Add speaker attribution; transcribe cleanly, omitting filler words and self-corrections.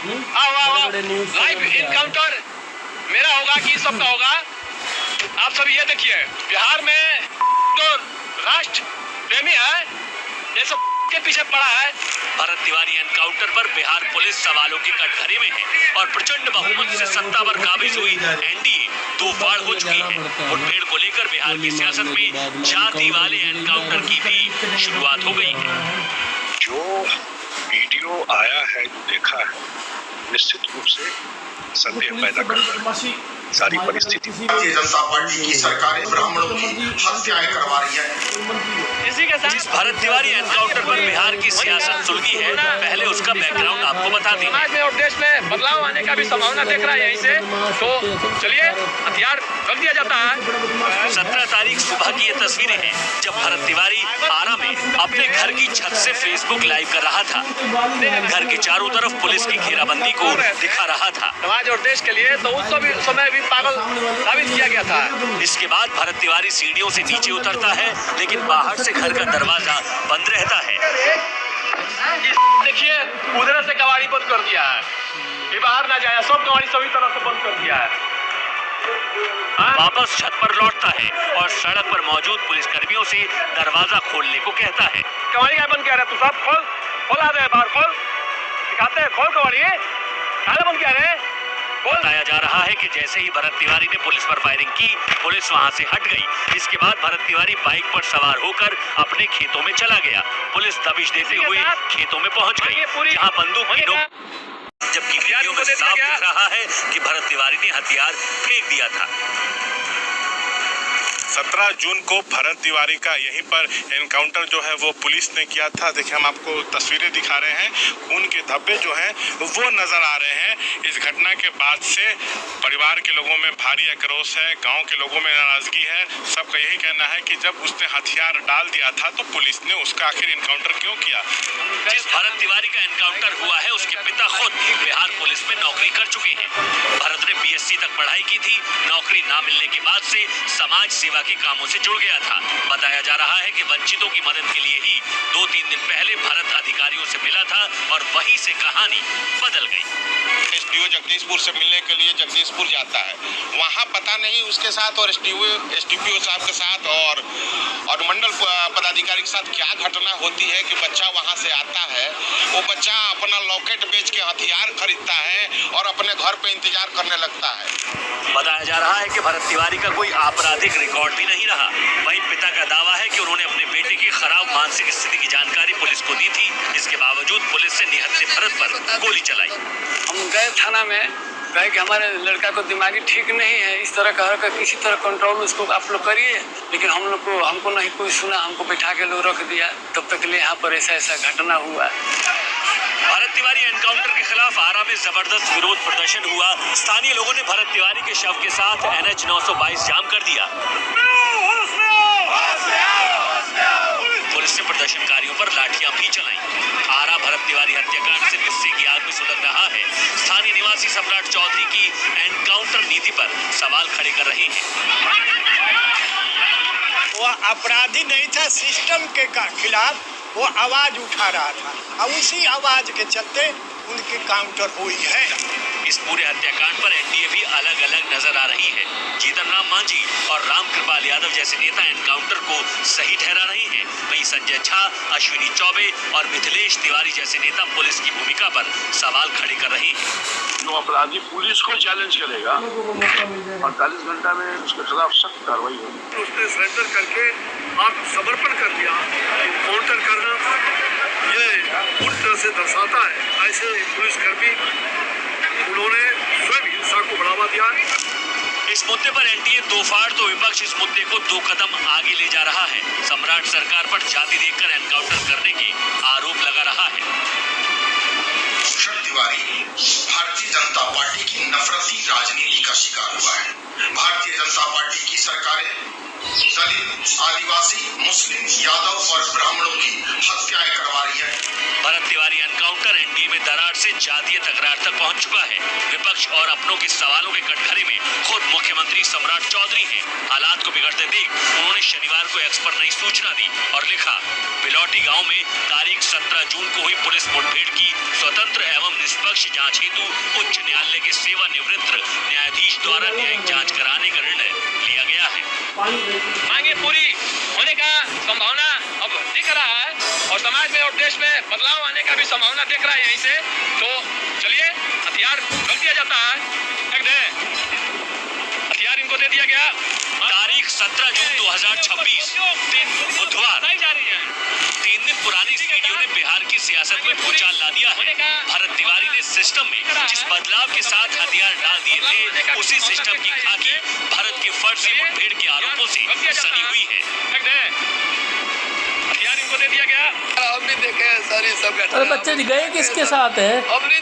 Speaker 1: Live encounter मेरा होगा कि सबका होगा। आप सब ये देखिए, बिहार में जो राष्ट्र प्रेमी है ये सब के पीछे पड़ा है। भरत तिवारी एनकाउंटर पर बिहार पुलिस सवालों की कटघरे में है और प्रचंड बहुमत से सत्ता पर काबिज हुई एनडीए दो फाड़ हो चुकी है। मुठभेड़ को लेकर बिहार की सियासत में जाति वाले एनकाउंटर की भी शुरुआत हो गई है।
Speaker 2: जो वीडियो आया है, जो देखा है, निश्चित रूप से संदेह पैदा करता है सारी परिस्थिति।
Speaker 3: भारतीय जनता पार्टी की सरकार ब्राह्मणों की हत्याएं करवा रही है।
Speaker 1: इसी के साथ जिस भरत तिवारी एनकाउंटर पर बिहार की सियासत सुलगी है, पहले उसका बैकग्राउंड आपको बता दें। समाज में और देश में बदलाव आने का भी संभावना देख रहा है यहीं से, तो चलिए हथियार रख दिया जाता है। 17 तारीख सुबह की ये तस्वीरें हैं जब भरत तिवारी आरा में अपने घर की छत से फेसबुक लाइव कर रहा था। घर के चारों तरफ पुलिस की घेराबंदी को दिखा रहा था। समाज और देश के लिए तो उस समय पागल साबित किया गया था। इसके बाद भरत तिवारी सीढ़ियों से नीचे उतरता है, लेकिन बाहर से घर का दरवाजा बंद रहता है। देखिए उधर से कवाड़ी बंद कर दिया है, ये बाहर ना जाए, सब कवाड़ी सभी तरह से बंद कर दिया है। वापस छत पर लौटता है और सड़क पर मौजूद पुलिसकर्मियों से दरवाजा खोलने को कहता है। कवाड़ी क्या बंद किया रहे? तू सब खोल आ रहे बाहर, खोल दिखाते हैं, खोल कवाड़ी क्या बंद किया रहे? बताया जा रहा है कि जैसे ही भरत तिवारी ने पुलिस पर फायरिंग की, पुलिस वहां से हट गई। इसके बाद भरत तिवारी बाइक पर सवार होकर अपने खेतों में चला गया। पुलिस दबिश देते हुए खेतों में पहुंच गई, जहां बंदूक की नोक, जबकि वीडियो में साफ दिख रहा है कि भरत तिवारी ने हथियार फेंक दिया था।
Speaker 2: 17 जून को भरत तिवारी का यहीं पर एनकाउंटर जो है वो पुलिस ने किया था। देखिए हम आपको तस्वीरें दिखा रहे हैं, खून के धब्बे जो हैं वो नजर आ रहे हैं। इस घटना के बाद से परिवार के लोगों में भारी आक्रोश है, गांव के लोगों में नाराजगी है। सबका यही कहना है कि जब उसने हथियार डाल दिया था तो पुलिस ने उसका आखिर एनकाउंटर क्यों किया।
Speaker 1: जिस भरत तिवारी का एनकाउंटर हुआ है उसके पिता खुद बिहार पुलिस में नौकरी कर चुके हैं। भरत ने बीएससी तक पढ़ाई की थी। नौकरी ना मिलने के बाद से समाज सेवा के कामों से जुड़ गया था। बताया जा रहा है कि वंचितों की मदद के लिए ही 2-3 दिन पहले भरत अधिकारियों से मिला था और वहीं से कहानी बदल गई।
Speaker 3: एसडीओ जगदीशपुर से मिलने के लिए जगदीशपुर जाता है, वहाँ पता नहीं उसके साथ और एसडीपीओ साहब के साथ और मंडल पदाधिकारी के साथ क्या घटना होती है कि बच्चा वहाँ से आता है, वो बच्चा अपना लॉकेट बेच के हथियार खरीदता है और अपने घर पे इंतजार करने लगता है।
Speaker 1: बताया जा रहा है कि भरत तिवारी का कोई आपराधिक रिकॉर्ड भी नहीं रहा। वहीं पिता का दावा है कि उन्होंने अपने बेटे की खराब मानसिक स्थिति की जानकारी पुलिस को दी थी। इसके बावजूद पुलिस ने निहत्थे भरत पर गोली चलाई।
Speaker 4: हम गए थाना में, कहे कि हमारे लड़का को दिमागी ठीक नहीं है, इस तरह का हरकत किसी तरह कंट्रोल उसको आप लोग करिए, लेकिन हमको नहीं कोई सुना, हमको बैठा के लोग रख दिया। तब तक ले यहाँ पर ऐसा घटना हुआ।
Speaker 1: भरत तिवारी एनकाउंटर के खिलाफ आरा में जबरदस्त विरोध प्रदर्शन हुआ। स्थानीय लोगों ने भरत तिवारी के शव के साथ NH 922 जाम कर दिया। पुलिस ने प्रदर्शनकारियों पर लाठियां भी चलाई। आरा भरत तिवारी हत्याकांड से गुस्से की आग में सुलग रहा है। स्थानीय निवासी सम्राट चौधरी की एनकाउंटर नीति पर सवाल खड़े कर रहे हैं।
Speaker 5: वो अपराधी नहीं था, सिस्टम के खिलाफ वो आवाज उठा रहा था और उसी आवाज के चलते उनकी काउंटर हुई है।
Speaker 1: इस पूरे हत्याकांड पर एनडीए भी अलग अलग नजर आ रही है। जीतन राम मांझी और रामकृपाल यादव जैसे नेता एनकाउंटर को सही ठहरा रहे हैं। वहीं संजय झा, अश्विनी चौबे और मिथिलेश तिवारी जैसे नेता पुलिस की भूमिका पर सवाल खड़े कर रहे हैं।
Speaker 2: जो अपराधी पुलिस को चैलेंज करेगा 48 घंटा में उसके खिलाफ सख्त कार्रवाई होगी।
Speaker 6: उसने सरेंडर करके आत्मसमर्पण कर दिया। काउंटर करना ये पूरी तरह से दर्शाता है ऐसे पुलिसकर्मी उन्होंने स्वयं हिंसा को बढ़ावा दिया।
Speaker 1: इस मुद्दे पर एनडीए दो फाड़ तो विपक्ष इस मुद्दे को 2 कदम आगे ले जा रहा है। सम्राट सरकार पर जाति देखकर एनकाउंटर करने के आरोप लगा रहा है।
Speaker 3: भूषण तिवारी भारतीय जनता पार्टी की नफरती राजनीति का शिकार हुआ है। भारतीय जनता पार्टी की सरकारें दलित, आदिवासी, मुस्लिम, यादव और ब्राह्मणों की हत्याएं करवा रही है।
Speaker 1: भरत तिवारी एनकाउंटर एनडीए में दरार से जातीय तकरार तक पहुंच चुका है। विपक्ष और अपनों के सवालों के कटघरे में खुद मुख्यमंत्री सम्राट चौधरी हैं। हालात को बिगड़ते देख उन्होंने शनिवार को एक्स पर नई सूचना दी और लिखा, बिलौटी गांव में तारीख 17 जून को हुई पुलिस मुठभेड़ की स्वतंत्र एवं निष्पक्ष जांच जांच हेतु उच्च न्यायालय के सेवानिवृत्त न्यायाधीश द्वारा न्यायिक जांच कराने का निर्णय लिया गया है। मांगे पूरी होने का संभावना अब दिख रहा है और समाज में और देश में बदलाव आने का भी संभावना दिख रहा है यहीं से। तो चलिए हथियार रख दिया जाता है, रख दे, हथियार इनको दे दिया गया। तारीख 17 जून 2026 दिन बुधवार। 3 दिन पुरानी सीडीओ ने बिहार की सियासत में भूचाल ला दिया है। भरत तिवारी ने सिस्टम में जिस बदलाव के साथ हथियार डाल दिए थे, उसी सिस्टम की खाकी भारत के फर्जी मुठभेड़ के आरोपों से सनी हुई है। हथियार इनको दे दिया गया।
Speaker 4: हम भी देखे हैं सर ये सब घटना।
Speaker 7: अरे बच्चे गए किसके साथ है?
Speaker 4: हम नहीं